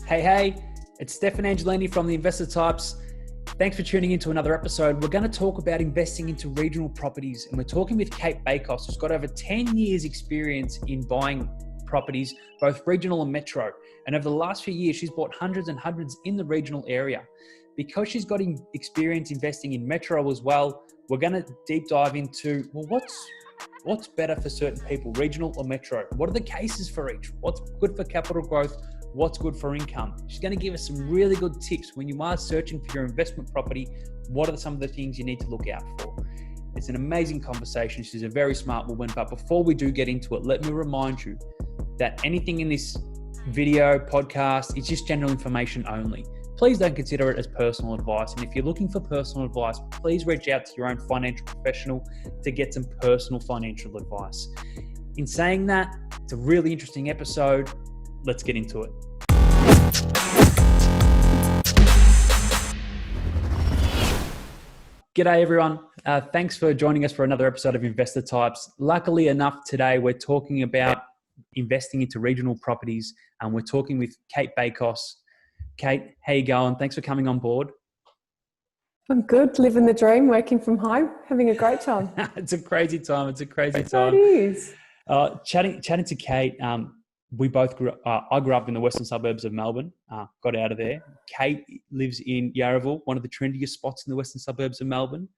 Hey, it's Stefan Angelini from the Investor Types. Thanks for tuning into another episode. We're going to talk about investing into regional properties, and we're talking with Cate Bakos, who's got over 10 years experience in buying properties, both regional and metro. And over the last few years, she's bought hundreds and hundreds in the regional area. Because she's got experience investing in metro as well, we're going to deep dive into, what's better for certain people, regional or metro? What are the cases for each? What's good for capital growth? What's good for income? She's going to give us some really good tips when you are searching for your investment property. What are some of the things you need to look out for? It's an amazing conversation. She's a very smart woman. But before we do get into it, let me remind you that anything in this video podcast is just general information only. Please don't consider it as personal advice. And if you're looking for personal advice, please reach out to your own financial professional to get some personal financial advice. In saying that, it's a really interesting episode. Let's get into it. G'day everyone. Thanks for joining us for another episode of Investor Types. Luckily enough, today we're talking about investing into regional properties, and we're talking with Cate Bakos. Cate, how you going? Thanks for coming on board. I'm good, living the dream, working from home, having a great time. It's a crazy time. It is. Chatting to Cate, we both I grew up in the western suburbs of Melbourne, got out of there. Cate lives in Yarraville, one of the trendiest spots in the western suburbs of Melbourne,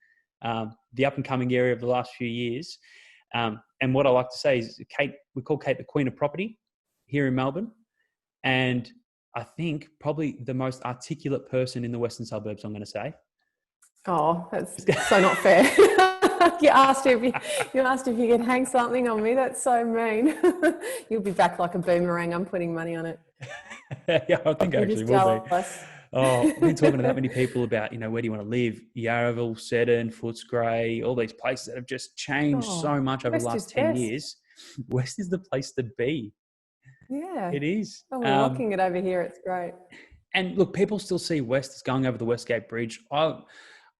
the up and coming area of the last few years. And what I like to say is we call Cate the queen of property here in Melbourne. And I think probably the most articulate person in the western suburbs, I'm going to say. Oh, that's so not fair. You asked if you could hang something on me. That's so mean. You'll be back like a boomerang. I'm putting money on it. Yeah, I think I actually will be. Oh, I've been talking to that many people about, where do you want to live? Yarraville, Seddon, Footscray, all these places that have just changed so much over the last 10 years. West is the place to be. Yeah. It is. Oh, we're rocking it over here. It's great. And look, people still see West as going over the Westgate Bridge. I've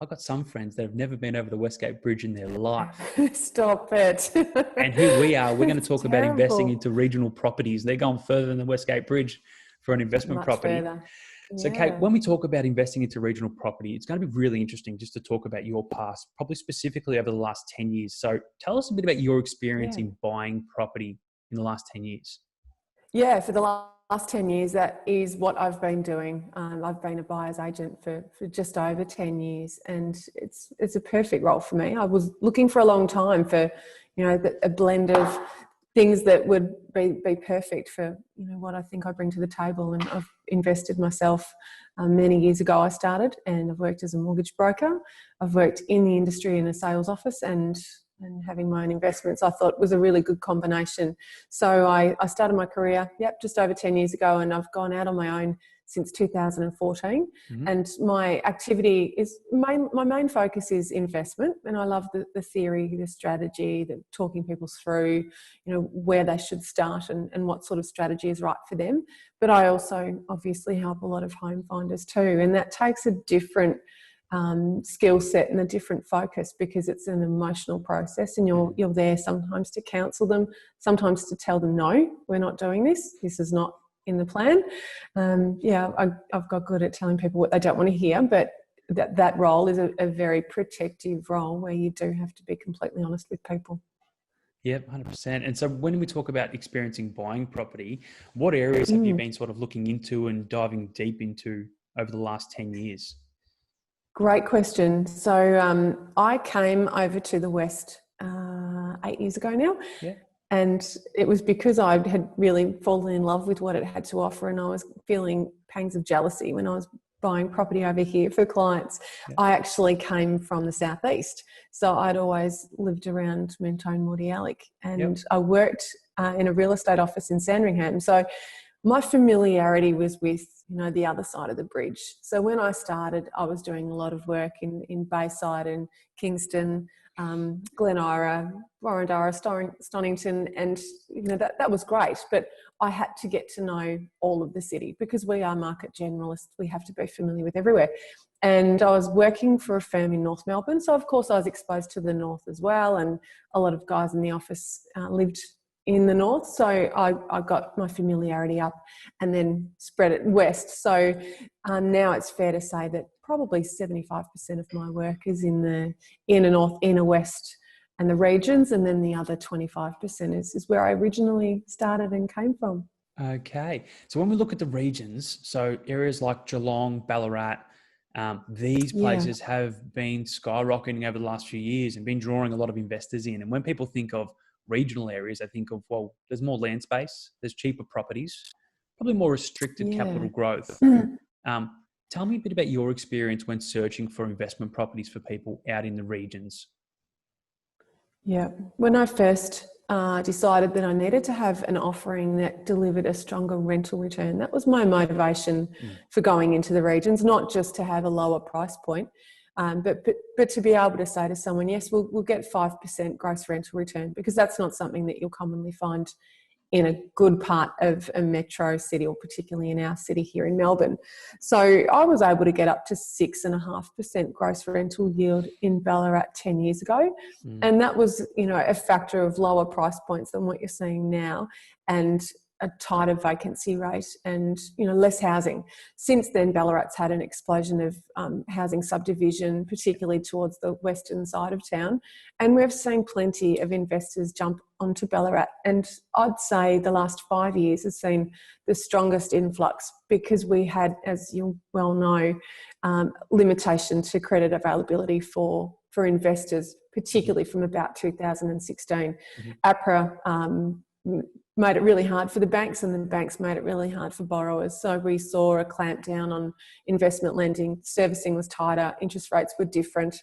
got some friends that have never been over the Westgate Bridge in their life. Stop it. And here we are. We're going to talk about investing into regional properties. They're going further than the Westgate Bridge for an investment property. Further. So, Cate, when we talk about investing into regional property, it's going to be really interesting just to talk about your past, probably specifically over the last 10 years. So tell us a bit about your experience in buying property in the last 10 years. Yeah, for the last 10 years, that is what I've been doing. I've been a buyer's agent for just over 10 years, and it's a perfect role for me. I was looking for a long time for, a blend of things that would be perfect for, what I think I bring to the table. And I've invested myself many years ago. I started, and I've worked as a mortgage broker. I've worked in the industry in a sales office, and having my own investments, I thought was a really good combination. So I started my career, just over 10 years ago, and I've gone out on my own since 2014. Mm-hmm. And my activity is, my main focus is investment. And I love the theory, the strategy, the talking people through, where they should start and what sort of strategy is right for them. But I also obviously help a lot of home finders too. And that takes a different skill set and a different focus, because it's an emotional process, and you're there sometimes to counsel them, sometimes to tell them, no, we're not doing this. This is not in the plan. I've got good at telling people what they don't want to hear, but that role is a very protective role where you do have to be completely honest with people. Yeah, 100%. And so when we talk about experiencing buying property, what areas have you been sort of looking into and diving deep into over the last 10 years? Great question. So I came over to the West 8 years ago now. Yeah. And it was because I had really fallen in love with what it had to offer, and I was feeling pangs of jealousy when I was buying property over here for clients. Yeah. I actually came from the southeast, so I'd always lived around Mentone, Mordialloc, and I worked in a real estate office in Sandringham. So my familiarity was with, the other side of the bridge. So when I started, I was doing a lot of work in Bayside and Kingston, Glen Ira, Warrendara, Stonington, and that was great. But I had to get to know all of the city, because we are market generalists. We have to be familiar with everywhere. And I was working for a firm in North Melbourne, so of course I was exposed to the north as well. And a lot of guys in the office lived in the north. So I got my familiarity up and then spread it west. So now it's fair to say that probably 75% of my work is in the inner north, inner west and the regions. And then the other 25% is where I originally started and came from. Okay. So when we look at the regions, so areas like Geelong, Ballarat, these places have been skyrocketing over the last few years and been drawing a lot of investors in. And when people think of regional areas, they think of, well, there's more land space, there's cheaper properties, probably more restricted capital growth. Tell me a bit about your experience when searching for investment properties for people out in the regions. Yeah. When I first decided that I needed to have an offering that delivered a stronger rental return, that was my motivation for going into the regions, not just to have a lower price point, but to be able to say to someone, yes, we'll get 5% gross rental return, because that's not something that you'll commonly find in a good part of a metro city, or particularly in our city here in Melbourne. So I was able to get up to 6.5% gross rental yield in Ballarat 10 years ago. And that was, a factor of lower price points than what you're seeing now, and a tighter vacancy rate and, less housing. Since then, Ballarat's had an explosion of housing subdivision, particularly towards the western side of town. And we've seen plenty of investors jump onto Ballarat. And I'd say the last 5 years has seen the strongest influx, because we had, as you well know, limitation to credit availability for investors, particularly from about 2016. APRA made it really hard for the banks, and the banks made it really hard for borrowers. So we saw a clamp down on investment lending. Servicing was tighter, interest rates were different.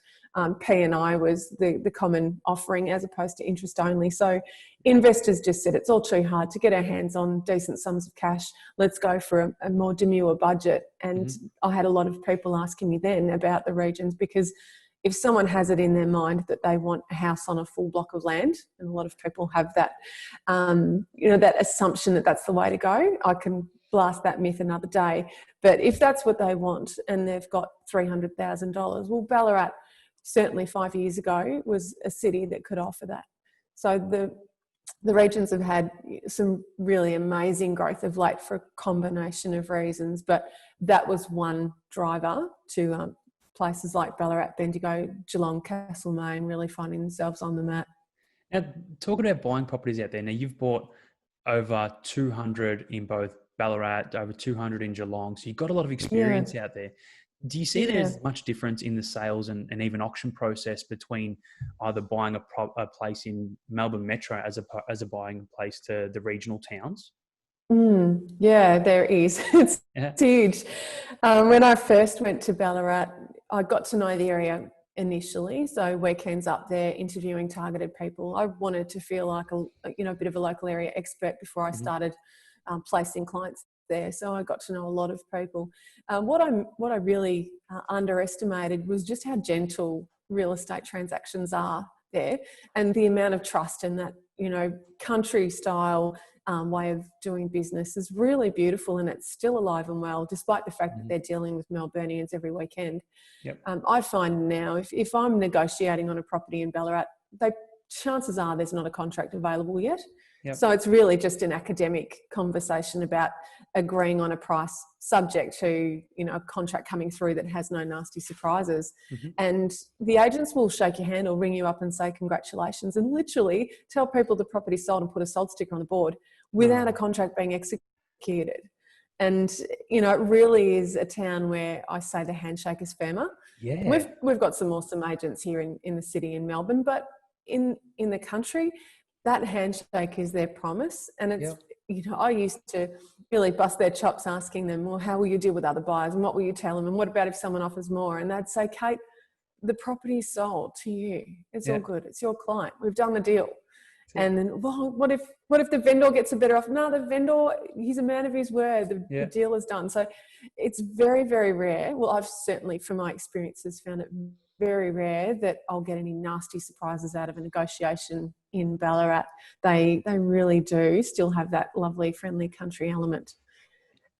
P&I was the common offering as opposed to interest only. So investors just said, it's all too hard to get our hands on decent sums of cash. Let's go for a more demure budget. And I had a lot of people asking me then about the regions, because if someone has it in their mind that they want a house on a full block of land, and a lot of people have that, that assumption that that's the way to go, I can blast that myth another day. But if that's what they want and they've got $300,000, well, Ballarat certainly 5 years ago was a city that could offer that. So the regions have had some really amazing growth of late for a combination of reasons, but that was one driver to places like Ballarat, Bendigo, Geelong, Castlemaine really finding themselves on the map. Now, talking about buying properties out there, now you've bought over 200 in both Ballarat, over 200 in Geelong, so you've got a lot of experience out there. Do you see there's much difference in the sales and even auction process between either buying a place in Melbourne Metro as a buying a place to the regional towns? Yeah, there is. It's huge. When I first went to Ballarat, I got to know the area initially. So weekends up there interviewing targeted people. I wanted to feel like a bit of a local area expert before I started placing clients there. So I got to know a lot of people. What I really underestimated was just how gentle real estate transactions are there, and the amount of trust in that, country style way of doing business is really beautiful, and it's still alive and well, despite the fact that they're dealing with Melburnians every weekend. I find now if I'm negotiating on a property in Ballarat, chances are there's not a contract available yet. So it's really just an academic conversation about agreeing on a price subject to, a contract coming through that has no nasty surprises. And the agents will shake your hand or ring you up and say congratulations, and literally tell people the property's sold and put a sold sticker on the board without a contract being executed. And, it really is a town where I say the handshake is firmer. We've got some awesome agents here in the city in Melbourne, but in the country, that handshake is their promise. And it's, I used to really bust their chops asking them, well, how will you deal with other buyers? And what will you tell them? And what about if someone offers more? And they'd say, Kate, the property is sold to you. It's all good. It's your client. We've done the deal. And then, well, what if the vendor gets a better offer? No, the vendor, he's a man of his word. The deal is done. So it's very, very rare. Well, I've certainly, from my experiences, found it very rare that I'll get any nasty surprises out of a negotiation in Ballarat. They really do still have that lovely, friendly country element.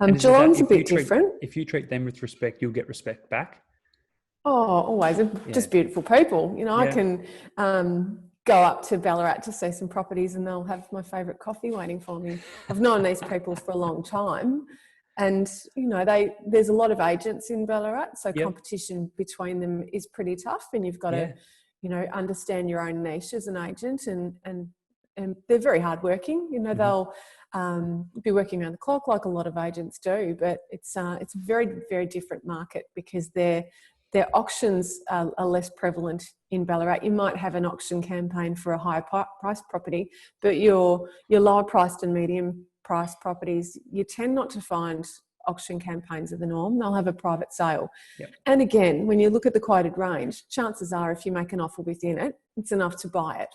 Geelong's a bit different. If you treat them with respect, you'll get respect back. Oh, always. Just beautiful people. I can go up to Ballarat to see some properties and they'll have my favourite coffee waiting for me. I've known these people for a long time, and there's a lot of agents in Ballarat, so competition between them is pretty tough, and you've got to understand your own niche as an agent, and they're very hardworking. They'll be working around the clock like a lot of agents do, but it's a very, very different market because their auctions are less prevalent in Ballarat. You might have an auction campaign for a higher price property, but your lower priced and medium priced properties, you tend not to find auction campaigns are the norm. They'll have a private sale. Yep. And again, when you look at the quoted range, chances are if you make an offer within it, it's enough to buy it.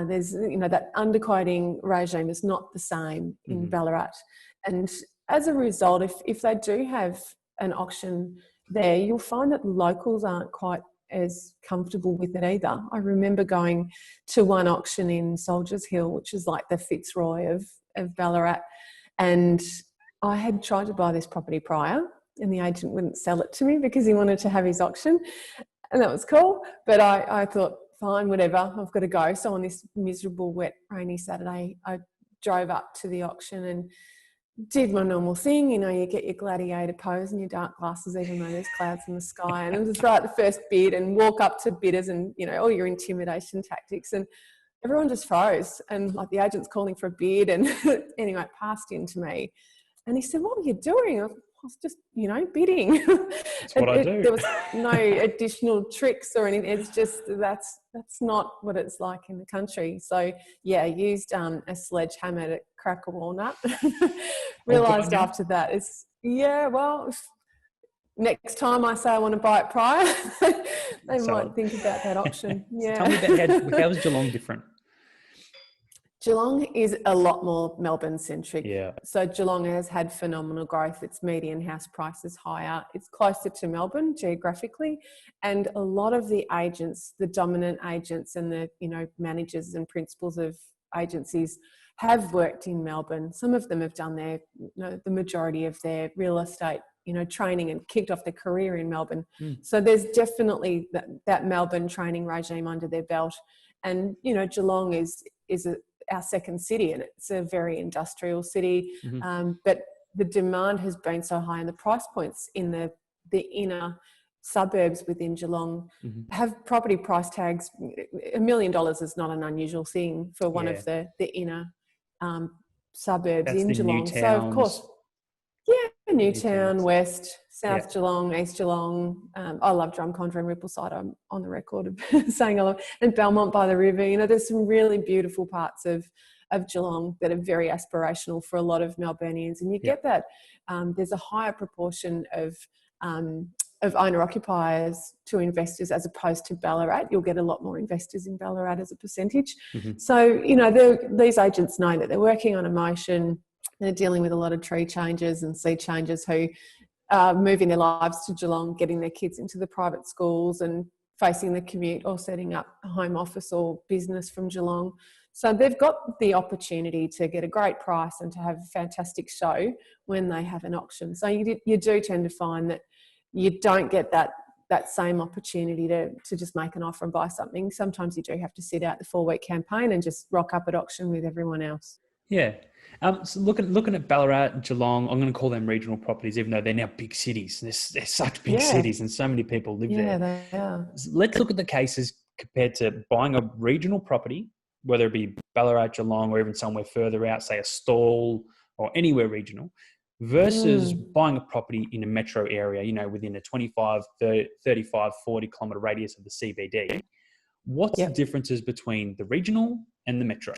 There's, that underquoting regime is not the same in Ballarat. And as a result, if they do have an auction there, you'll find that locals aren't quite as comfortable with it either. I remember going to one auction in Soldiers Hill, which is like the Fitzroy of Ballarat, and I had tried to buy this property prior and the agent wouldn't sell it to me because he wanted to have his auction, and that was cool. But I thought, fine, whatever, I've got to go. So on this miserable, wet, rainy Saturday, I drove up to the auction and did my normal thing. You get your gladiator pose and your dark glasses, even though there's clouds in the sky, and just write the first bid and walk up to bidders and, all your intimidation tactics. And everyone just froze. And like the agent's calling for a bid, and anyway, it passed into me. And he said, "What were you doing?" I was just, bidding. That's what I do. There was no additional tricks or anything. It's just, that's not what it's like in the country. So yeah, I used a sledgehammer to crack a walnut. Realised after that, next time I say I want to buy it prior, they might think about that option. Yeah. Tell me about how is Geelong different? Geelong is a lot more Melbourne-centric. Yeah. So Geelong has had phenomenal growth. Its median house price is higher. It's closer to Melbourne geographically. And a lot of the agents, the dominant agents and the, managers and principals of agencies have worked in Melbourne. Some of them have done the majority of their real estate, training and kicked off their career in Melbourne. So there's definitely that Melbourne training regime under their belt. And, Geelong is our second city, and it's a very industrial city. But the demand has been so high, and the price points in the inner suburbs within Geelong have property price tags. $1 million is not an unusual thing for one of the inner suburbs. That's in Geelong. So of course, Newtown, West, South Geelong, East Geelong. I love Drumcondra and Rippleside. I'm on the record of saying I love, and Belmont by the river. There's some really beautiful parts of Geelong that are very aspirational for a lot of Melburnians, and you get that. There's a higher proportion of owner-occupiers to investors as opposed to Ballarat. You'll get a lot more investors in Ballarat as a percentage. So, these agents know that they're working on emotion. They're dealing with a lot of tree changes and sea changes who are moving their lives to Geelong, getting their kids into the private schools and facing the commute or setting up a home office or business from Geelong. So they've got the opportunity to get a great price and to have a fantastic show when they have an auction. So you do tend to find that you don't get that same opportunity to just make an offer and buy something. Sometimes you do have to sit out the 4-week campaign and just rock up at auction with everyone else. Yeah. So looking at Ballarat and Geelong, I'm going to call them regional properties, even though they're now big cities. They're such big cities and so many people live there. Yeah, they are. So let's look at the cases compared to buying a regional property, whether it be Ballarat, Geelong, or even somewhere further out, say a Stall or anywhere regional, versus buying a property in a metro area, within a 25, 30, 35, 40 kilometre radius of the CBD. What's the differences between the regional and the metro?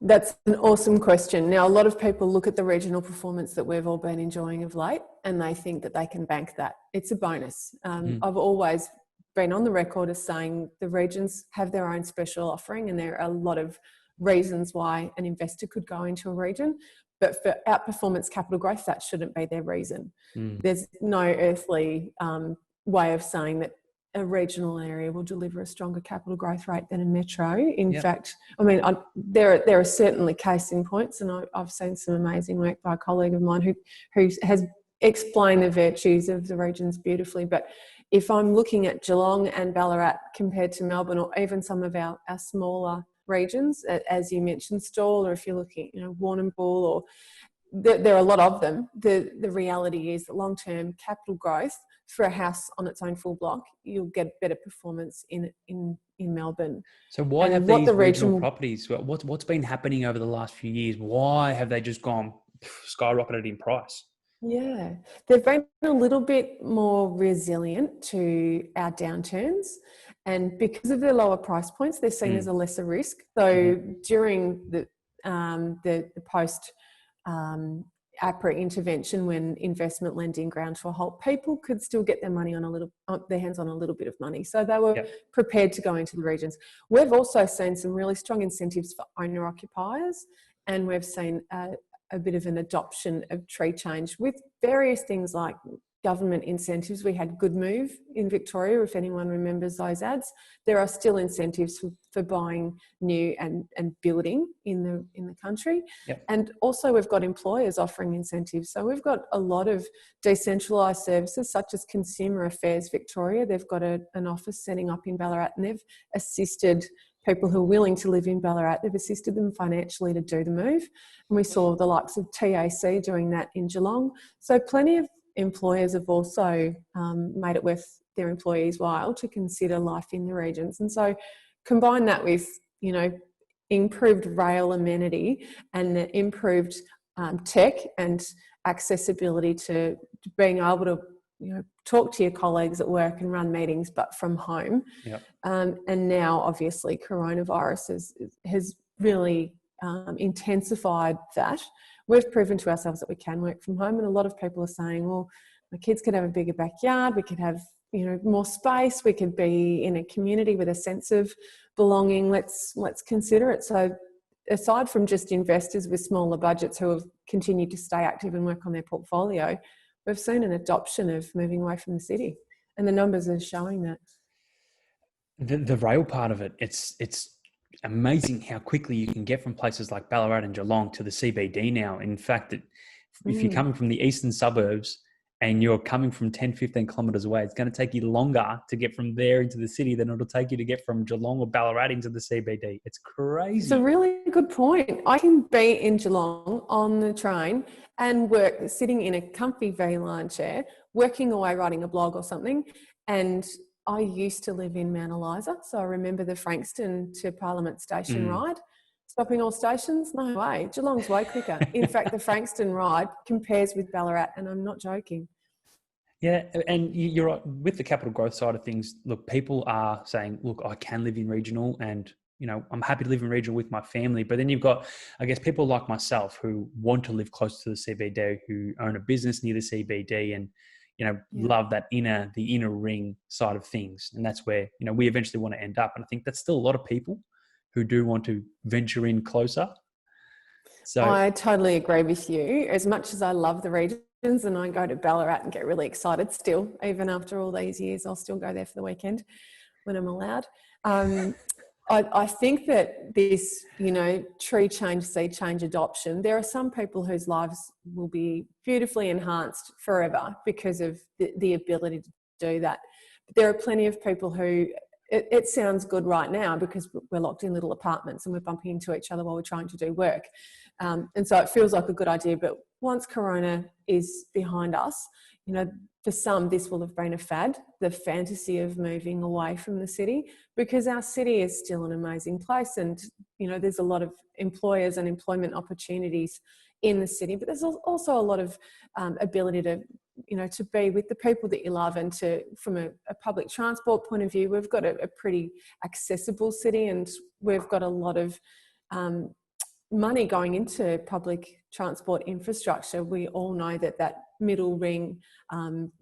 That's an awesome question. Now, a lot of people look at the regional performance that we've all been enjoying of late and they think that they can bank that. It's a bonus. I've always been on the record as saying the regions have their own special offering, and there are a lot of reasons why an investor could go into a region. But for outperformance capital growth, that shouldn't be their reason. There's no earthly way of saying that a regional area will deliver a stronger capital growth rate than a metro. In fact, there are certainly case in points, and I've seen some amazing work by a colleague of mine who has explain the virtues of the regions beautifully. But if I'm looking at Geelong and Ballarat compared to Melbourne, or even some of our smaller regions, as you mentioned, Stawell, or if you're looking, Warrnambool, or there are a lot of them, the reality is that long-term capital growth for a house on its own full block, you'll get better performance in Melbourne. So why And have what these the regional regional properties, what's been happening over the last few years? Why have they just gone skyrocketed in price? Yeah, they've been a little bit more resilient to our downturns, and because of their lower price points, they're seen as a lesser risk. So during the post APRA intervention, when investment lending ground to a halt, people could still get their money their hands on a little bit of money. So they were prepared to go into the regions. We've also seen some really strong incentives for owner occupiers, and we've seen a bit of an adoption of tree change with various things like government incentives. We had Good Move in Victoria, if anyone remembers those ads. There are still incentives for buying new and building in the country. And also we've got employers offering incentives. So we've got a lot of decentralised services such as Consumer Affairs Victoria. They've got an office setting up in Ballarat, and they've assisted people who are willing to live in Ballarat. They've assisted them financially to do the move. And we saw the likes of TAC doing that in Geelong. So plenty of employers have also made it worth their employees' while to consider life in the regions. And so combine that with, improved rail amenity and the improved tech and accessibility to being able to talk to your colleagues at work and run meetings, but from home. And now, obviously, coronavirus has really intensified that. We've proven to ourselves that we can work from home, and a lot of people are saying, well, my kids could have a bigger backyard, we could have more space, we could be in a community with a sense of belonging. Let's consider it. So aside from just investors with smaller budgets who have continued to stay active and work on their portfolio, we've seen an adoption of moving away from the city, and the numbers are showing that. The rail part of it, it's amazing how quickly you can get from places like Ballarat and Geelong to the CBD now. In fact, if you're coming from the eastern suburbs and you're coming from 10, 15 kilometres away, it's going to take you longer to get from there into the city than it'll take you to get from Geelong or Ballarat into the CBD. It's crazy. It's a really good point. I can be in Geelong on the train and work sitting in a comfy V-line chair, working away, writing a blog or something. And I used to live in Mount Eliza, so I remember the Frankston to Parliament Station ride. Stopping all stations? No way. Geelong's way quicker. In fact, the Frankston ride compares with Ballarat, and I'm not joking. Yeah, and you're right. With the capital growth side of things, look, people are saying, look, I can live in regional, and I'm happy to live in regional with my family. But then you've got, I guess, people like myself who want to live close to the CBD, who own a business near the CBD, and love that the inner ring side of things. And that's where, we eventually want to end up. And I think that's still a lot of people who do want to venture in closer. So I totally agree with you. As much as I love the regions, and I go to Ballarat and get really excited still, even after all these years, I'll still go there for the weekend when I'm allowed. I think that this, tree change, seed change adoption, there are some people whose lives will be beautifully enhanced forever because of the ability to do that. But there are plenty of people who, it sounds good right now because we're locked in little apartments and we're bumping into each other while we're trying to do work. And so it feels like a good idea. But once Corona is behind us, for some, this will have been a fad, the fantasy of moving away from the city, because our city is still an amazing place. And, there's a lot of employers and employment opportunities in the city, but there's also a lot of ability to, to be with the people that you love, and to, from a public transport point of view, we've got a pretty accessible city, and we've got a lot of money going into public transport infrastructure. We all know that middle ring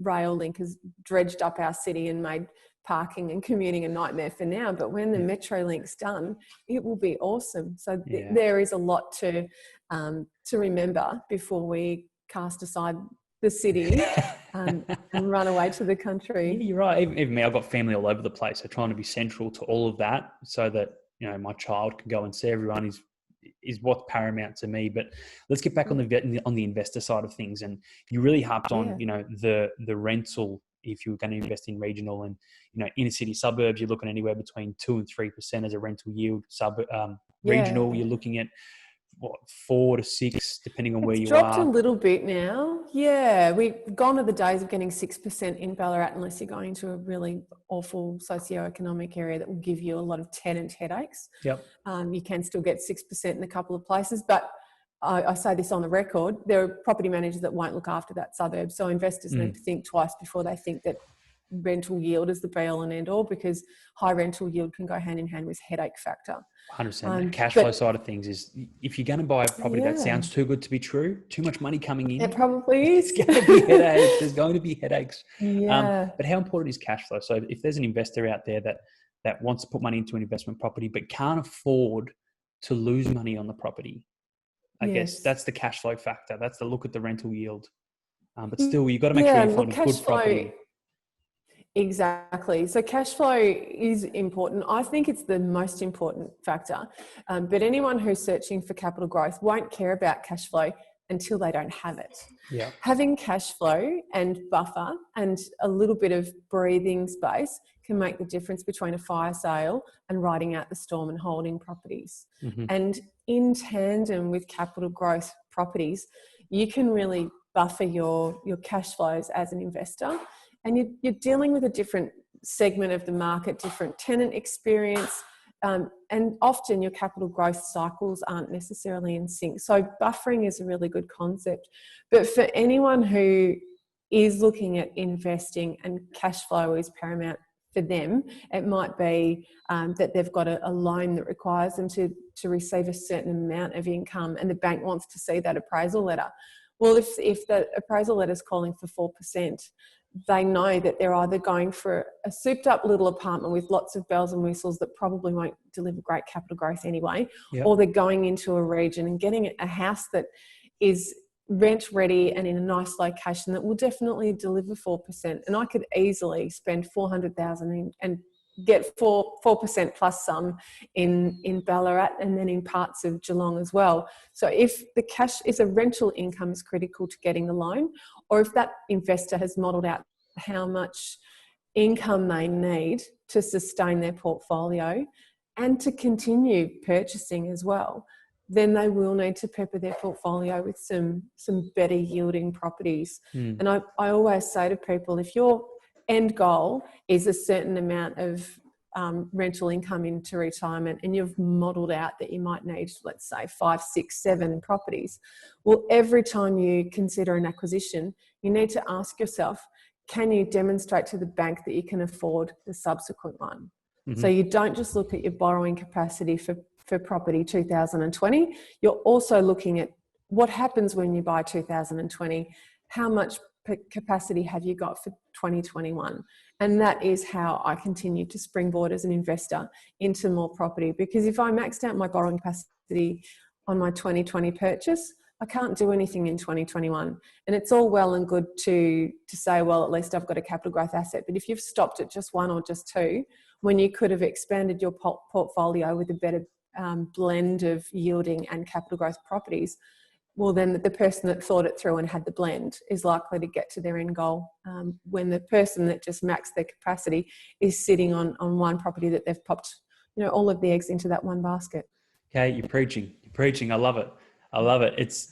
rail link has dredged up our city and made parking and commuting a nightmare for now. But when the Metro link's done, it will be awesome. So there is a lot to remember before we cast aside the city and run away to the country. Yeah, you're right. Even me, I've got family all over the place. So trying to be central to all of that so that, my child can go and see everyone is is what's paramount to me. But let's get back on the investor side of things. And you really harped on, the rental. If you were going to invest in regional and, inner city suburbs, you're looking anywhere between 2 and 3% as a rental yield. Regional, you're looking at 4 to 6, depending on where you are. It's dropped a little bit now. Yeah, we've gone to the days of getting 6% in Ballarat, unless you're going to a really awful socioeconomic area that will give you a lot of tenant headaches. Yep. You can still get 6% in a couple of places, but I say this on the record, there are property managers that won't look after that suburb. So investors need to think twice before they think that rental yield is the be all and end all, because high rental yield can go hand in hand with headache factor. 100%. The cash flow side of things is, if you're going to buy a property that sounds too good to be true, too much money coming in, it probably is. It's going to be headaches. There's going to be headaches. Yeah. But how important is cash flow? So if there's an investor out there that wants to put money into an investment property but can't afford to lose money on the property, I guess that's the cash flow factor. That's the look at the rental yield. But still, you've got to make sure you're finding good property. Exactly. So cash flow is important. I think it's the most important factor. But anyone who's searching for capital growth won't care about cash flow until they don't have it. Yeah. Having cash flow and buffer and a little bit of breathing space can make the difference between a fire sale and riding out the storm and holding properties. Mm-hmm. And in tandem with capital growth properties, you can really buffer your cash flows as an investor. And you're dealing with a different segment of the market, different tenant experience, and often your capital growth cycles aren't necessarily in sync. So buffering is a really good concept. But for anyone who is looking at investing and cash flow is paramount for them, it might be that they've got a loan that requires them to receive a certain amount of income, and the bank wants to see that appraisal letter. Well, if the appraisal letter is calling for 4%, they know that they're either going for a souped up little apartment with lots of bells and whistles that probably won't deliver great capital growth anyway, or they're going into a region and getting a house that is rent ready and in a nice location that will definitely deliver 4%. And I could easily spend $400,000 and get 4% plus some in Ballarat and then in parts of Geelong as well. So if a rental income is critical to getting the loan, or if that investor has modelled out how much income they need to sustain their portfolio and to continue purchasing as well, then they will need to pepper their portfolio with some better yielding properties. And I always say to people, if your end goal is a certain amount of rental income into retirement, and you've modelled out that you might need, let's say, 5, 6, 7 properties, well, every time you consider an acquisition, you need to ask yourself, can you demonstrate to the bank that you can afford the subsequent one? Mm-hmm. So you don't just look at your borrowing capacity for property 2020, you're also looking at what happens when you buy 2020, how much capacity have you got for 2021? And that is how I continue to springboard as an investor into more property, because if I maxed out my borrowing capacity on my 2020 purchase, I can't do anything in 2021. And it's all well and good to say, well, at least I've got a capital growth asset. But if you've stopped at just 1 or just 2, when you could have expanded your portfolio with a better blend of yielding and capital growth properties, well, then the person that thought it through and had the blend is likely to get to their end goal, when the person that just maxed their capacity is sitting on one property that they've popped, all of the eggs into that one basket. Okay, you're preaching. I love it. It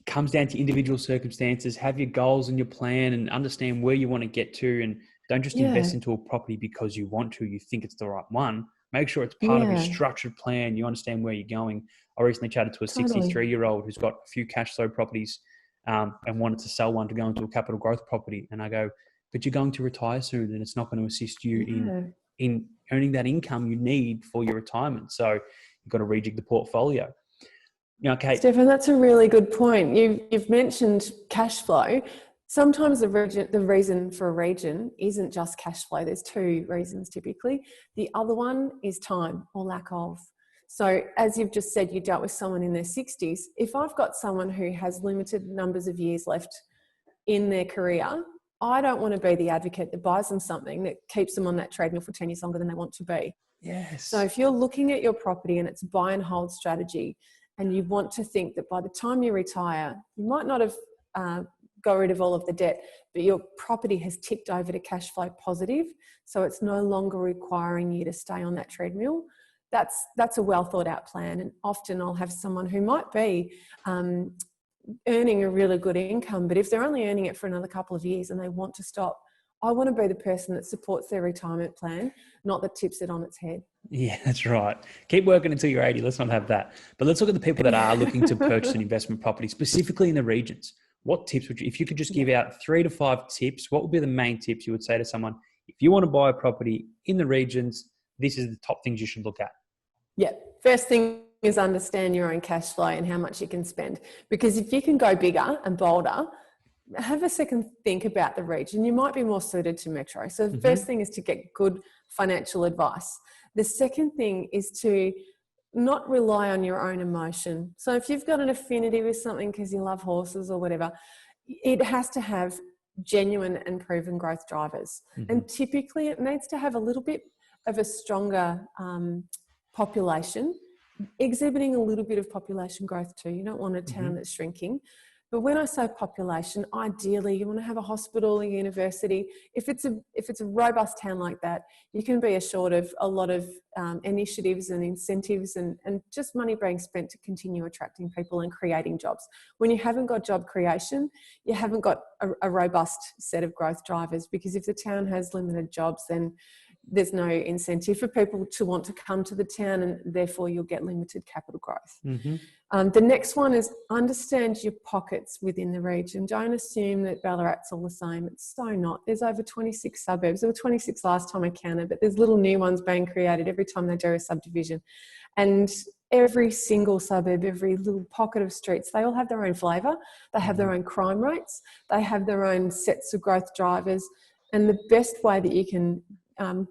comes down to individual circumstances. Have your goals and your plan and understand where you want to get to, and don't just invest into a property because you want to, you think it's the right one. Make sure it's part of your structured plan. You understand where you're going. I recently chatted to a 63-year-old who's got a few cash flow properties and wanted to sell one to go into a capital growth property. And I go, but you're going to retire soon, and it's not going to assist you in earning that income you need for your retirement. So you've got to rejig the portfolio. Kate. Stefan, that's a really good point. You've mentioned cash flow. Sometimes the reason for a region isn't just cash flow. There's 2 reasons typically. The other one is time or lack of. So as you've just said, you dealt with someone in their 60s. If I've got someone who has limited numbers of years left in their career, I don't want to be the advocate that buys them something that keeps them on that treadmill for 10 years longer than they want to be. Yes. So if you're looking at your property and it's a buy and hold strategy, and you want to think that by the time you retire, you might not have got rid of all of the debt, but your property has tipped over to cash flow positive, so it's no longer requiring you to stay on that treadmill. That's a well thought out plan. And often I'll have someone who might be earning a really good income, but if they're only earning it for another couple of years and they want to stop, I want to be the person that supports their retirement plan, not that tips it on its head. Yeah, that's right. Keep working until you're 80. Let's not have that. But let's look at the people that are looking to purchase an investment property, specifically in the regions. What tips would you, if you could just give out 3 to 5 tips, what would be the main tips you would say to someone? If you want to buy a property in the regions, this is the top things you should look at. Yeah. First thing is understand your own cash flow and how much you can spend. Because if you can go bigger and bolder, have a second think about the region. You might be more suited to metro. So the first thing is to get good financial advice. The second thing is to not rely on your own emotion. So if you've got an affinity with something because you love horses or whatever, it has to have genuine and proven growth drivers. And typically it needs to have a little bit of a stronger population, exhibiting a little bit of population growth too. You don't want a town that's shrinking. But when I say population, ideally you want to have a hospital, a university. If it's a robust town like that, you can be assured of a lot of initiatives and incentives and just money being spent to continue attracting people and creating jobs. When you haven't got job creation, you haven't got a robust set of growth drivers, because if the town has limited jobs, then there's no incentive for people to want to come to the town, and therefore you'll get limited capital growth. The next one is understand your pockets within the region. Don't assume that Ballarat's all the same. It's so not. There's over 26 suburbs. There were 26 last time I counted, but there's little new ones being created every time they do a subdivision. And every single suburb, every little pocket of streets, they all have their own flavour. They have their own crime rates. They have their own sets of growth drivers. And the best way that you can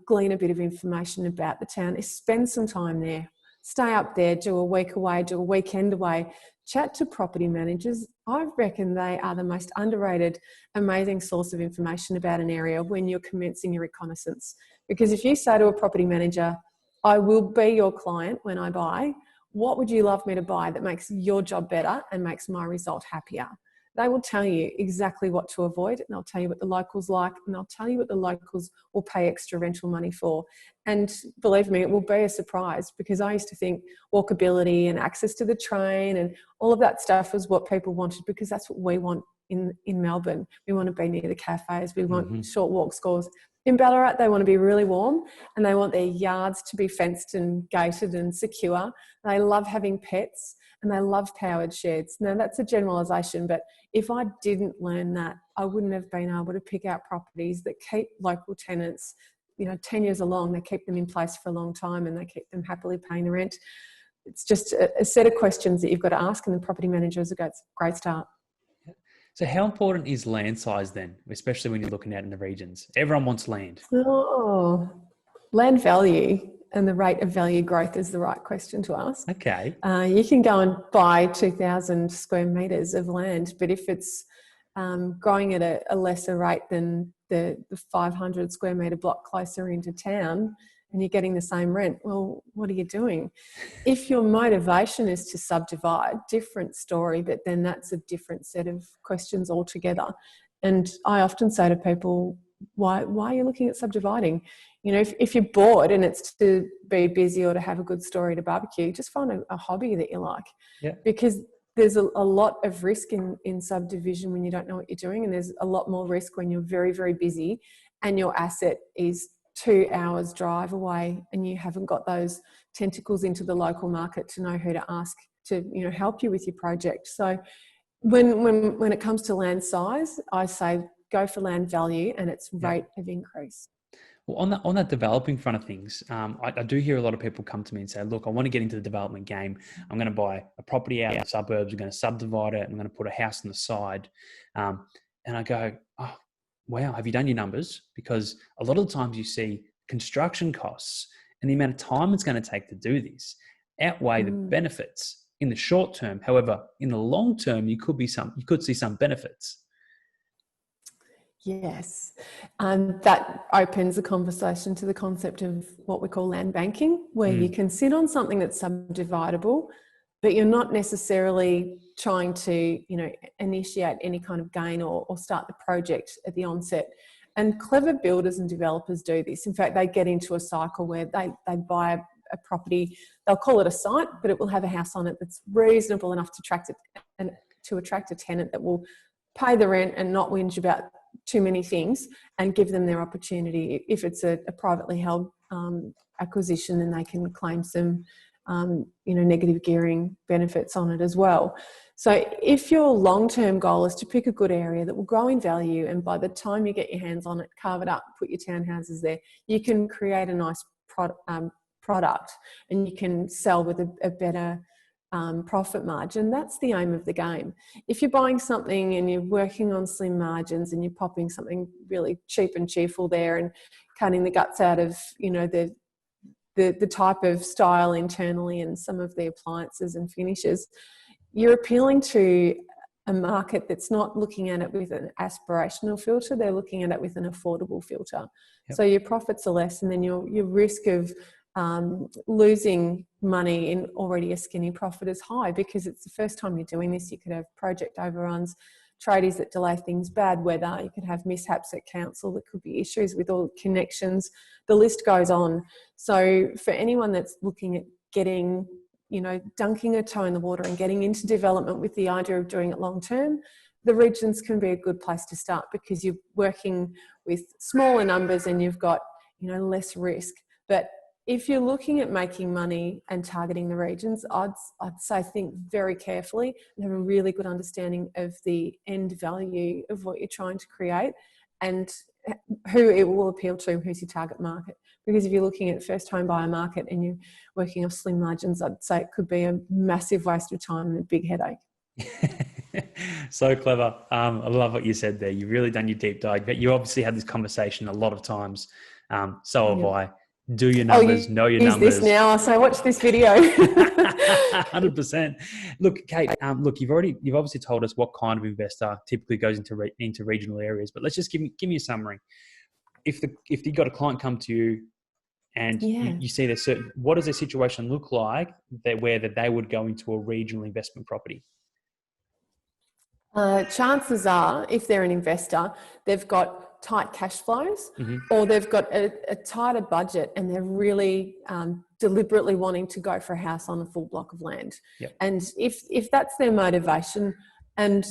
glean a bit of information about the town is spend some time there. Stay up there, do a week away, do a weekend away, chat to property managers. I reckon they are the most underrated, amazing source of information about an area when you're commencing your reconnaissance. Because if you say to a property manager, I will be your client when I buy, what would you love me to buy that makes your job better and makes my result happier? They will tell you exactly what to avoid, and they'll tell you what the locals like, and they'll tell you what the locals will pay extra rental money for. And believe me, it will be a surprise, because I used to think walkability and access to the train and all of that stuff was what people wanted, because that's what we want in Melbourne. We want to be near the cafes, we want short walk scores. In Ballarat, they want to be really warm and they want their yards to be fenced and gated and secure. They love having pets and they love powered sheds. Now, that's a generalisation, but if I didn't learn that, I wouldn't have been able to pick out properties that keep local tenants, 10 years along, they keep them in place for a long time and they keep them happily paying the rent. It's just a set of questions that you've got to ask, and the property manager is a great start. So how important is land size then, especially when you're looking out in the regions? Everyone wants land. Oh, land value and the rate of value growth is the right question to ask. Okay. You can go and buy 2,000 square metres of land, but if it's growing at a lesser rate than the 500 square metre block closer into town, and you're getting the same rent, well, what are you doing? If your motivation is to subdivide, different story, but then that's a different set of questions altogether. And I often say to people, why are you looking at subdividing? If you're bored and it's to be busy or to have a good story to barbecue, just find a hobby that you like. Yeah. Because there's a lot of risk in subdivision when you don't know what you're doing, and there's a lot more risk when you're very, very busy and your asset is 2 hours drive away and you haven't got those tentacles into the local market to know who to ask to help you with your project. So when it comes to land size, I say go for land value and its rate of increase. Well, on that developing front of things, I do hear a lot of people come to me and say, look, I want to get into the development game. I'm going to buy a property out in the suburbs. I'm going to subdivide it. I'm going to put a house on the side. And I go, oh, wow, have you done your numbers? Because a lot of the times you see construction costs and the amount of time it's going to take to do this outweigh the benefits in the short term. However, in the long term, you could see some benefits. Yes. That opens the conversation to the concept of what we call land banking, where you can sit on something that's subdividable, but you're not necessarily trying to, initiate any kind of gain or start the project at the onset. And clever builders and developers do this. In fact, they get into a cycle where they buy a property, they'll call it a site, but it will have a house on it that's reasonable enough to attract a tenant that will pay the rent and not whinge about too many things, and give them their opportunity. If it's a privately held acquisition, then they can claim some negative gearing benefits on it as well. So if your long-term goal is to pick a good area that will grow in value, and by the time you get your hands on it, carve it up, put your townhouses there, you can create a nice product and you can sell with a better profit margin. That's the aim of the game. If you're buying something and you're working on slim margins and you're popping something really cheap and cheerful there and cutting the guts out of the type of style internally and some of the appliances and finishes, you're appealing to a market that's not looking at it with an aspirational filter. They're looking at it with an affordable filter. Yep. So your profits are less, and then your risk of losing money in already a skinny profit is high, because it's the first time you're doing this. You could have project overruns, tradies that delay things, bad weather, you could have mishaps at council, there could be issues with all connections, the list goes on. So for anyone that's looking at getting, dunking a toe in the water and getting into development with the idea of doing it long term, the regions can be a good place to start, because you're working with smaller numbers and you've got less risk. But if you're looking at making money and targeting the regions, I'd say think very carefully and have a really good understanding of the end value of what you're trying to create and who it will appeal to, who's your target market. Because if you're looking at first home buyer market and you're working off slim margins, I'd say it could be a massive waste of time and a big headache. So clever. I love what you said there. You've really done your deep dive, but you obviously had this conversation a lot of times. So have I. Do your numbers, know your numbers. Use this now, so watch this video. 100%. Look, Kate, you've obviously told us what kind of investor typically goes into regional areas, but let's just give me a summary. If you got a client come to you and you see there's certain, what does their situation look like where they would go into a regional investment property? Chances are, if they're an investor, they've got tight cash flows, or they've got a tighter budget, and they're really deliberately wanting to go for a house on a full block of land. Yep. And if that's their motivation, and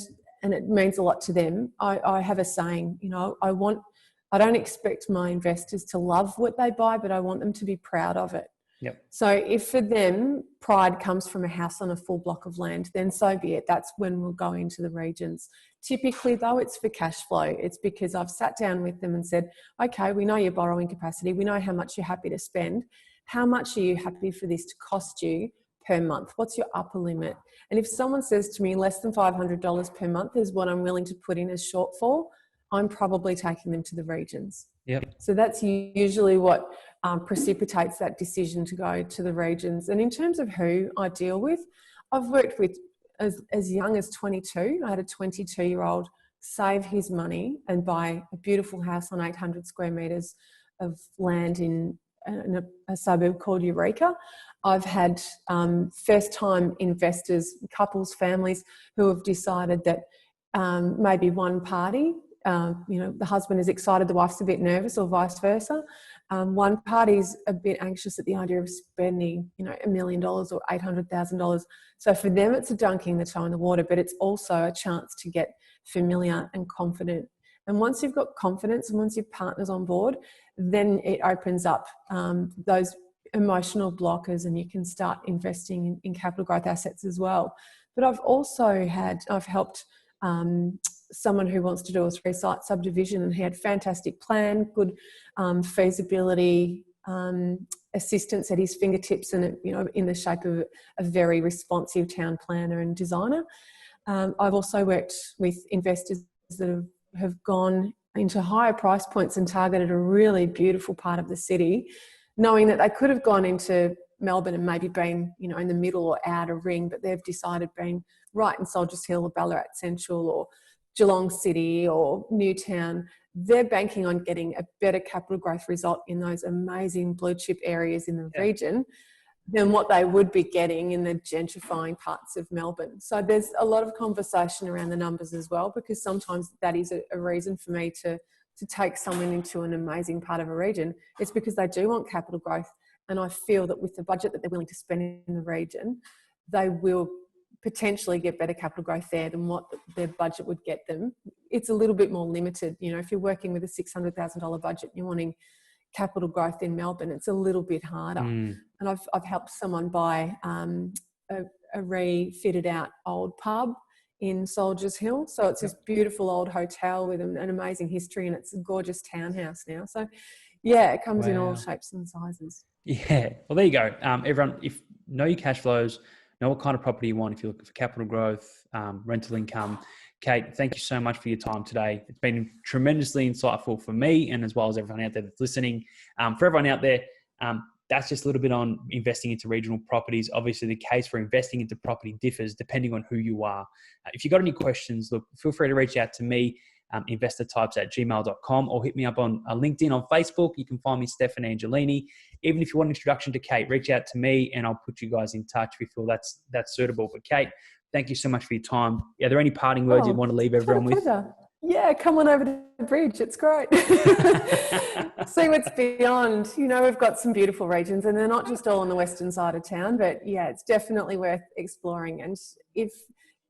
it means a lot to them, I have a saying, I don't expect my investors to love what they buy, but I want them to be proud of it. Yep. So if for them pride comes from a house on a full block of land, then so be it. That's when we'll go into the regions. Typically, though, it's for cash flow. It's because I've sat down with them and said, okay, we know your borrowing capacity. We know how much you're happy to spend. How much are you happy for this to cost you per month? What's your upper limit? And if someone says to me less than $500 per month is what I'm willing to put in as shortfall, I'm probably taking them to the regions. Yep. So that's usually what precipitates that decision to go to the regions. And in terms of who I deal with, I've worked with as young as 22. I had a 22-year-old save his money and buy a beautiful house on 800 square metres of land in a suburb called Eureka. I've had first-time investors, couples, families who have decided that maybe one party, the husband is excited, the wife's a bit nervous, or vice versa. One party's a bit anxious at the idea of spending, $1 million or $800,000. So for them, it's a dunking the toe in the water, but it's also a chance to get familiar and confident. And once you've got confidence and once your partner's on board, then it opens up those emotional blockers, and you can start investing in capital growth assets as well. But I've helped someone who wants to do a 3-site subdivision, and he had fantastic plan, good feasibility assistance at his fingertips, and in the shape of a very responsive town planner and designer. I've also worked with investors that have gone into higher price points and targeted a really beautiful part of the city, knowing that they could have gone into Melbourne and maybe been, in the middle or outer ring, but they've decided being right in Soldiers Hill or Ballarat Central or Geelong City or Newtown, they're banking on getting a better capital growth result in those amazing blue chip areas in the region. than what they would be getting in the gentrifying parts of Melbourne. So there's a lot of conversation around the numbers as well, because sometimes that is a reason for me to take someone into an amazing part of a region. It's because they do want capital growth. And I feel that with the budget that they're willing to spend in the region, they will potentially get better capital growth there than what their budget would get them. It's a little bit more limited. You know, if you're working with a $600,000 budget, you're wanting capital growth in Melbourne, it's a little bit harder. And I've helped someone buy a refitted out old pub in Soldiers Hill. So it's this beautiful old hotel with an amazing history, and it's a gorgeous townhouse now. So yeah, it comes in all shapes and sizes. Yeah. Well, there you go. Everyone, if know your cash flows, know what kind of property you want. If you're looking for capital growth, rental income. Cate, thank you so much for your time today. It's been tremendously insightful for me, and as well as everyone out there that's listening. For everyone out there, that's just a little bit on investing into regional properties. Obviously, the case for investing into property differs depending on who you are. If you've got any questions, look, feel free to reach out to me, investortypes@gmail.com, or hit me up on LinkedIn, on Facebook. You can find me, Stefan Angelini. Even if you want an introduction to Cate, reach out to me and I'll put you guys in touch if you feel that's suitable. But Cate, thank you so much for your time. Are there any parting words you want to leave everyone with? Yeah, come on over to the bridge. It's great. See what's beyond. You know, we've got some beautiful regions, and they're not just all on the western side of town, but yeah, it's definitely worth exploring. And if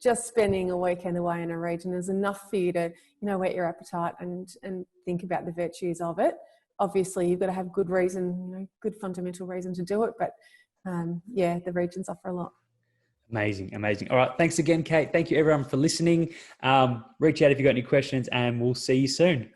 just spending a weekend away in a region is enough for you to, you know, whet your appetite and think about the virtues of it, obviously you've got to have good reason, you know, good fundamental reason to do it. But yeah, the regions offer a lot. Amazing. All right. Thanks again, Cate. Thank you everyone for listening. Reach out if you've got any questions, and we'll see you soon.